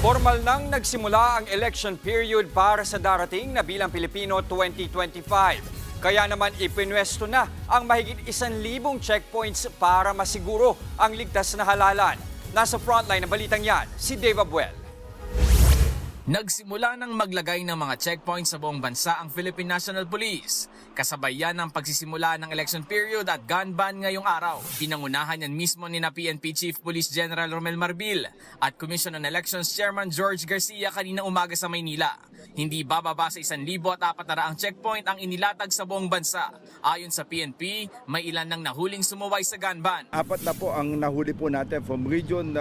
Formal nang nagsimula ang election period para sa darating na Bilang Pilipino 2025. Kaya naman ipinwesto na ang mahigit 1,000 checkpoints para masiguro ang ligtas na halalan. Nasa frontline ng balitang yan, si Dave Abuel. Nagsimula ng maglagay ng mga checkpoints sa buong bansa ang Philippine National Police. Kasabay yan ng pagsisimula ng election period at gun ban ngayong araw. Pinangunahan yan mismo ni PNP Chief Police General Romel Marbil at Commission on Elections Chairman George Garcia kanina umaga sa Maynila. Hindi bababa sa 1,400 checkpoint ang inilatag sa buong bansa. Ayon sa PNP, may ilan nang nahuling sumuway sa gun ban. 4 na po ang nahuli po natin from region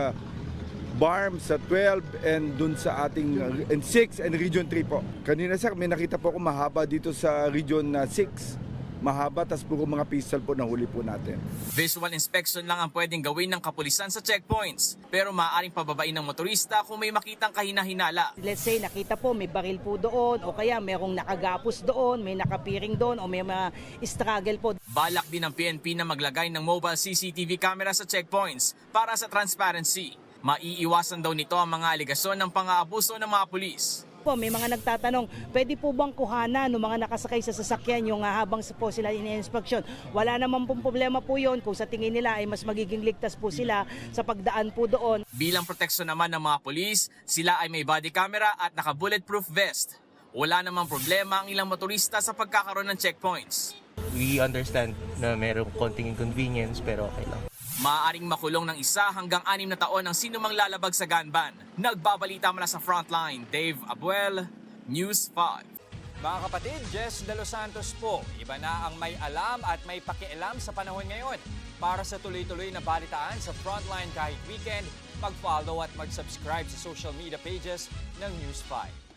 BARM sa 12 and dun sa ating and 6 and region 3 po. Kanina sir, may nakita po ako mahaba dito sa region 6. Mahaba, tas puro mga pistol po nahuli po natin. Visual inspection lang ang pwedeng gawin ng kapulisan sa checkpoints, pero maaaring pababain ng motorista kung may makitang kahina-hinala. Let's say nakita po may baril po doon o kaya merong nakagapos doon, may nakapiring doon o may mga struggle po. Balak din ng PNP na maglagay ng mobile CCTV camera sa checkpoints para sa transparency. Maiiwasan daw nito ang mga aligasyon ng pang-aabuso ng mga pulis. Po, may mga nagtatanong, pwede po bang kuhanan ng mga nakasakay sa sasakyan yung habang po sila ini-inspection? Wala naman pong problema po yun kung sa tingin nila ay mas magiging ligtas po sila sa pagdaan po doon. Bilang proteksyon naman ng mga pulis, sila ay may body camera at naka-bulletproof vest. Wala namang problema ang ilang motorista sa pagkakaroon ng checkpoints. We understand na mayroong konting inconvenience pero okay lang. Maaaring makulong ng 1 hanggang 6 na taon ang sinumang lalabag sa gun ban. Nagbabalita mula sa frontline, Dave Abuel, News 5. Mga kapatid, Jess De Los Santos po. Iba na ang may alam at may pakialam sa panahon ngayon. Para sa tuloy-tuloy na balitaan sa frontline kahit weekend, mag-follow at mag-subscribe sa social media pages ng News 5.